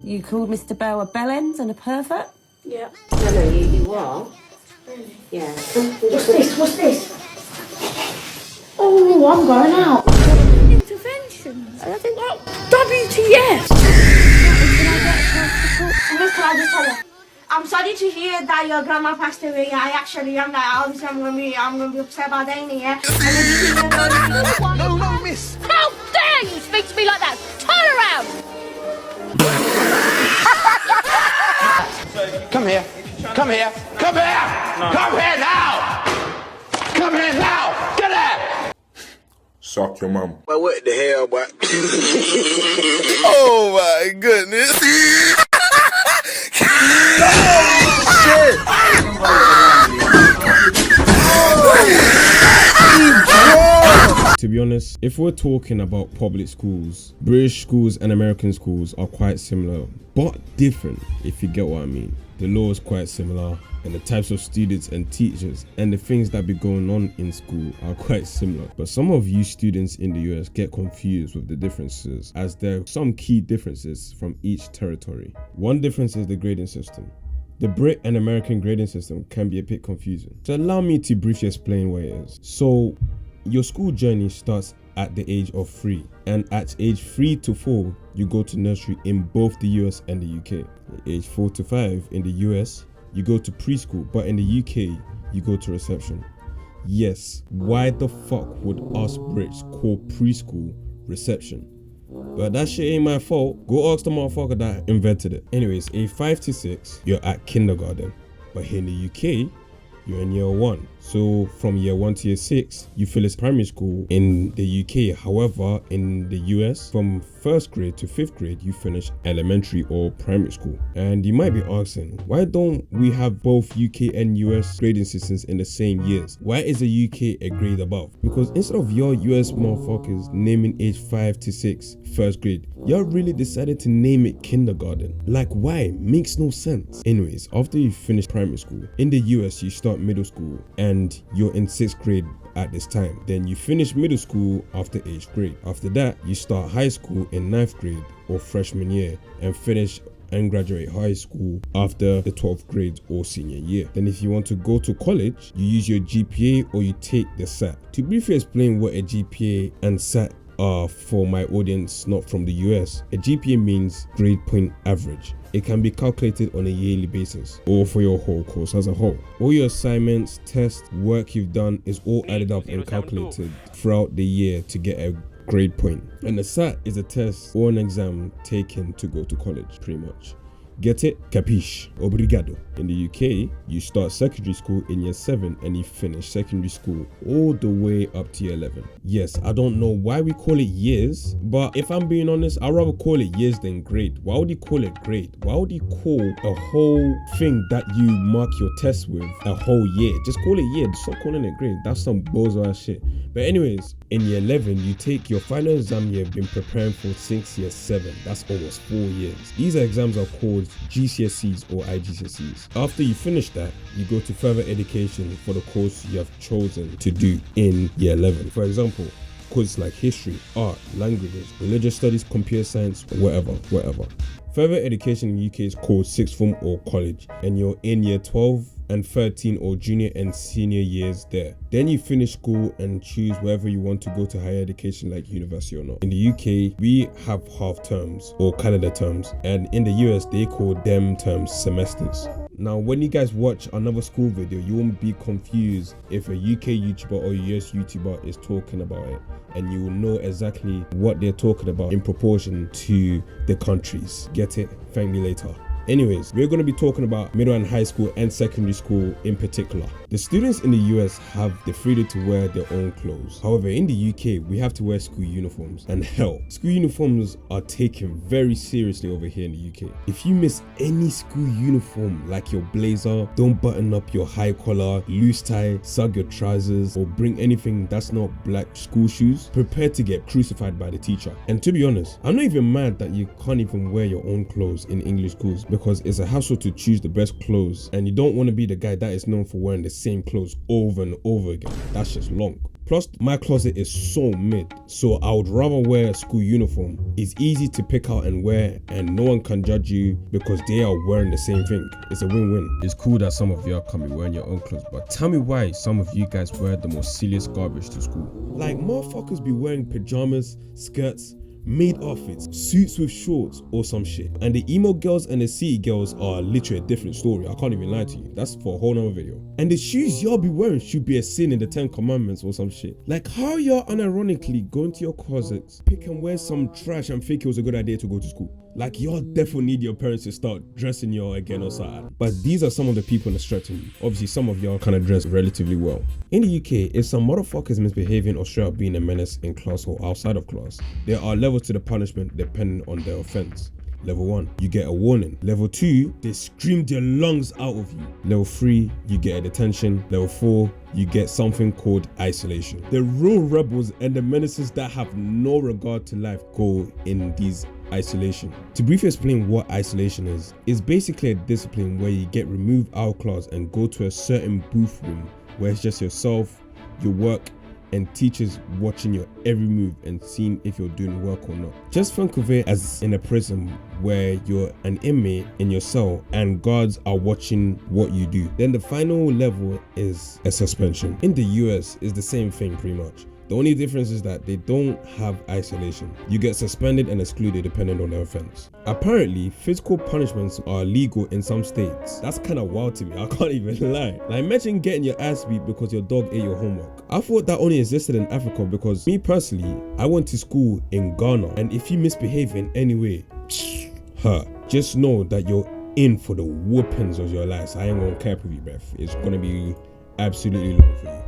You called Mr. Bell a bellend and a pervert? Yeah. No, you are. Really? Yeah. What's this? What's this? Oh, I'm going out. Interventions. I think like WTF. Miss, can I just tell you? I'm sorry to hear that your grandma passed away. I actually am like, obviously I'm gonna be upset about that, yeah. No, miss. How dare you speak to me like that? Turn around! Come here. Come here. Come here. No. Come here now. Come here now. Get there. Suck your mum. But what the hell, boy? Oh my goodness. To be honest, if we're talking about public schools, British schools and American schools are quite similar, but different, if you get what I mean. The law is quite similar, and the types of students and teachers and the things that be going on in school are quite similar. But some of you students in the US get confused with the differences, as there are some key differences from each territory. One difference is the grading system. The Brit and American grading system can be a bit confusing. So allow me to briefly explain what it is. So your school journey starts at the age of 3, and at age 3 to 4 you go to nursery in both the US and the UK. At age 4 to 5 in the US you go to preschool, but in the UK you go to reception. Yes, why the fuck would us Brits call preschool reception? But that shit ain't my fault. Go ask the motherfucker that invented it. Anyways, age 5 to 6 you're at kindergarten, but here in the UK you're in year 1. So from year 1 to year 6, you finish primary school in the UK. However, in the US, from 1st grade to 5th grade, you finish elementary or primary school. And you might be asking, why don't we have both UK and US grading systems in the same years? Why is the UK a grade above? Because instead of your US motherfuckers naming age 5 to 6 1st grade, y'all really decided to name it kindergarten. Like, why? Makes no sense. Anyways, after you finish primary school, in the US, you start middle school and you're in 6th grade at this time. Then you finish middle school after 8th grade. After that, you start high school in 9th grade or freshman year and finish and graduate high school after the 12th grade or senior year. Then if you want to go to college, you use your GPA or you take the SAT. To briefly explain what a GPA and SAT are for my audience not from the US, a GPA means grade point average. It can be calculated on a yearly basis or for your whole course as a whole. All your assignments, tests, work you've done is all added up and calculated throughout the year to get a grade point. And the SAT is a test or an exam taken to go to college, pretty much. Get it? Capiche? Obrigado. In the UK, you start secondary school in year 7 and you finish secondary school all the way up to year 11. Yes, I don't know why we call it years, but if I'm being honest, I'd rather call it years than grade. Why would you call it grade? Why would you call a whole thing that you mark your test with a whole year? Just call it year. Stop calling it grade. That's some bozo ass shit. But anyways, in year 11, you take your final exam you've been preparing for since year 7. That's almost 4 years. These exams are called GCSEs or IGCSEs. After you finish that, you go to further education for the course you have chosen to do in year 11. For example, courses like history, art, languages, religious studies, computer science, whatever. Further education in the UK is called sixth form or college, and you're in year 12 and 13 or junior and senior years there. Then you finish school and choose wherever you want to go to higher education like university or not. In the UK, we have half terms or calendar terms, and in the US, they call them terms semesters. Now, when you guys watch another school video, you won't be confused if a UK YouTuber or a US YouTuber is talking about it, and you will know exactly what they're talking about in proportion to the countries. Get it? Thank me later. Anyways, we're going to be talking about middle and high school and secondary school in particular. The students in the US have the freedom to wear their own clothes. However, in the UK, we have to wear school uniforms. And hell, school uniforms are taken very seriously over here in the UK. If you miss any school uniform, like your blazer, don't button up your high collar, loose tie, sag your trousers, or bring anything that's not black school shoes, prepare to get crucified by the teacher. And to be honest, I'm not even mad that you can't even wear your own clothes in English schools, because it's a hassle to choose the best clothes, and you don't want to be the guy that is known for wearing the same clothes over and over again. That's just long. Plus, my closet is so mid, so I would rather wear a school uniform. It's easy to pick out and wear, and no one can judge you because they are wearing the same thing. It's a win-win. It's cool that some of y'all can be wearing your own clothes, but tell me why some of you guys wear the most silliest garbage to school. Like, motherfuckers be wearing pajamas, skirts, maid outfits, suits with shorts or some shit. And the emo girls and the city girls are literally a different story. I can't even lie to you. That's for a whole nother video. And the shoes y'all be wearing should be a sin in the 10 commandments or some shit. Like, how y'all unironically go into your closets, pick and wear some trash and think it was a good idea to go to school? Like, y'all definitely need your parents to start dressing y'all again or something. But these are some of the people in the stretching. Obviously, some of y'all kind of dress relatively well. In the UK, if some motherfuckers misbehaving or straight up being a menace in class or outside of class, there are levels to the punishment depending on their offense. Level 1, you get a warning. Level 2, they scream their lungs out of you. Level 3, you get a detention. Level 4, you get something called isolation. The real rebels and the menaces that have no regard to life go in these isolation. To briefly explain what isolation is, it's basically a discipline where you get removed out of class and go to a certain booth room where it's just yourself, your work, and teachers watching your every move and seeing if you're doing work or not. Just think of it as in a prison where you're an inmate in your cell and guards are watching what you do. Then the final level is a suspension. In the US, it's the same thing pretty much. The only difference is that they don't have isolation. You get suspended and excluded depending on the offense. Apparently, physical punishments are legal in some states. That's kind of wild to me, I can't even lie. Like, imagine getting your ass beat because your dog ate your homework. I thought that only existed in Africa because me personally, I went to school in Ghana, and if you misbehave in any way, just know that you're in for the whoopings of your lives. I ain't gonna cap with you, bruv. It's gonna be absolutely long for you.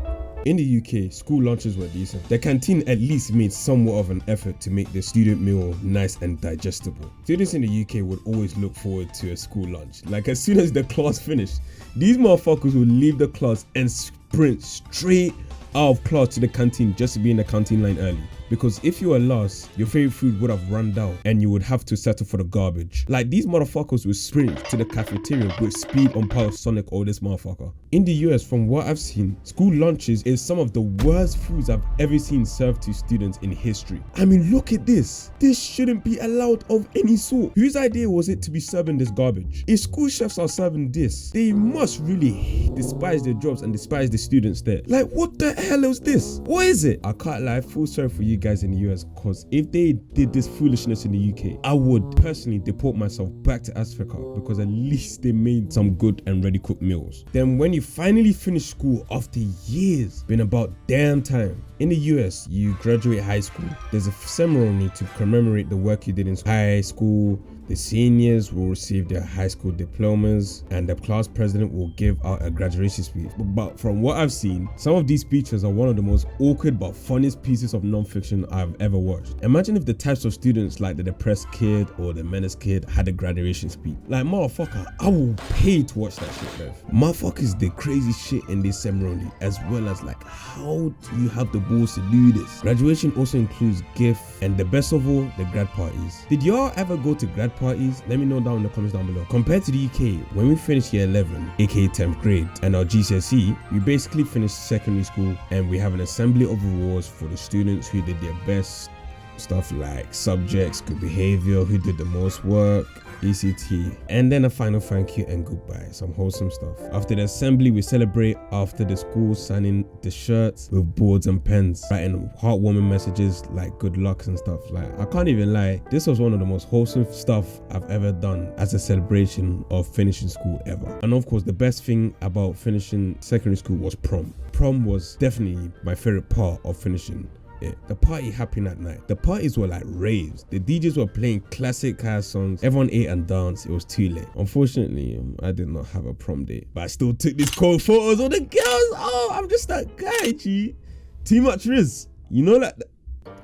In the UK, school lunches were decent. The canteen at least made somewhat of an effort to make the student meal nice and digestible. Students in the UK would always look forward to a school lunch. Like, as soon as the class finished, these motherfuckers would leave the class and sprint straight out of class to the canteen just to be in the canteen line early. Because if you were lost, your favorite food would have run down and you would have to settle for the garbage. Like, these motherfuckers would sprint to the cafeteria with speed on par of Sonic or this motherfucker. In the US, from what I've seen, school lunches is some of the worst foods I've ever seen served to students in history. I mean, look at this. This shouldn't be allowed of any sort. Whose idea was it to be serving this garbage? If school chefs are serving this, they must really despise their jobs and despise the students there. Like, what the hell is this? What is it? I can't lie, I feel sorry for you guys in the US, because if they did this foolishness in the UK, I would personally deport myself back to Africa, because at least they made some good and ready cooked meals. Then when you finally finish school after years, been about damn time. In the US, you graduate high school. There's a ceremony to commemorate the work you did in high school. The seniors will receive their high school diplomas and the class president will give out a graduation speech. But from what I've seen, some of these speeches are one of the most awkward but funniest pieces of non-fiction I've ever watched. Imagine if the types of students like the depressed kid or the menace kid had a graduation speech. Like, motherfucker, I will pay to watch that shit, bruv. Motherfuckers did crazy shit in this ceremony, as well as like, how do you have the balls to do this? Graduation also includes gifts and the best of all, the grad parties. Did y'all ever go to grad parties? Let me know down in the comments down below. Compared to the UK, when we finished year 11, aka 10th grade, and our GCSE, we basically finished secondary school and we have an assembly of awards for the students who did their best. Stuff like subjects, good behavior, who did the most work, ECT, and then a final thank you and goodbye, some wholesome stuff. After the assembly, we celebrate after the school, signing the shirts with boards and pens, writing heartwarming messages like good luck and stuff. Like, I can't even lie, this was one of the most wholesome stuff I've ever done as a celebration of finishing school ever. And of course, the best thing about finishing secondary school was prom. Prom was definitely my favorite part of finishing. Yeah, the party happened at night. The parties were like raves. The DJs were playing classic house songs. Everyone ate and danced. It was too late. Unfortunately, I did not have a prom date, but I still took these cool photos of the girls. Oh, I'm just that guy, G. Too much risk. You know that.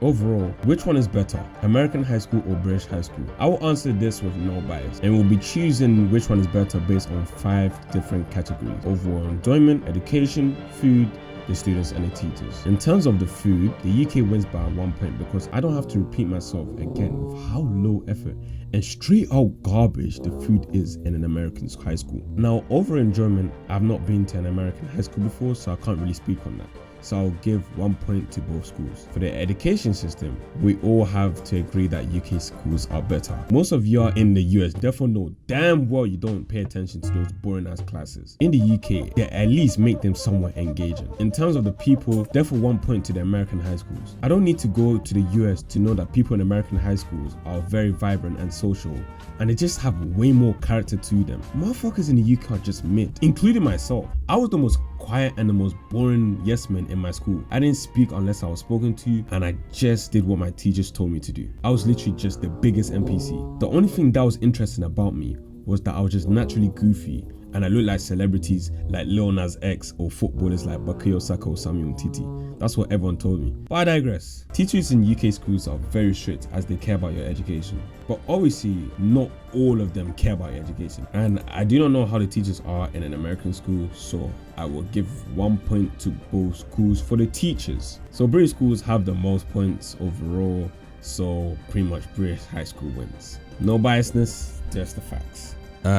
Overall, which one is better, American high school or British high school? I will answer this with no bias, and we'll be choosing which one is better based on 5 different categories: overall enjoyment, education, food, the students and the teachers. In terms of the food, the UK wins by 1 point because I don't have to repeat myself again with how low effort and straight out garbage the food is in an American high school. Now, over enjoyment, I've not been to an American high school before, so I can't really speak on that. So I'll give 1 point to both schools. For the education system, we all have to agree that UK schools are better. Most of you are in the US, therefore know damn well you don't pay attention to those boring ass classes. In the UK, they at least make them somewhat engaging. In terms of the people, therefore 1 point to the American high schools. I don't need to go to the US to know that people in American high schools are very vibrant and social, and they just have way more character to them. Motherfuckers in the UK are just mid, including myself. I was the most quiet and the most boring yes man in my school. I didn't speak unless I was spoken to, and I just did what my teachers told me to do. I was literally just the biggest NPC. The only thing that was interesting about me was that I was just naturally goofy, and I looked like celebrities like Lil Nas X or footballers like Bukayo Saka or Samuel Umtiti. That's what everyone told me. But I digress. Teachers in UK schools are very strict as they care about your education. But obviously, not all of them care about your education. And I do not know how the teachers are in an American school, so I will give 1 point to both schools for the teachers. So British schools have the most points overall, so pretty much British high school wins. No biasness, just the facts.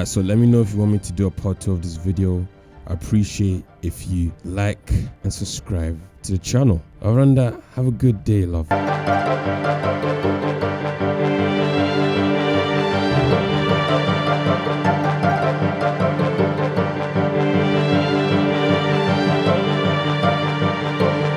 So let me know if you want me to do a part 2 of this video. I appreciate if you like and subscribe to the channel. Other than that, have a good day, love.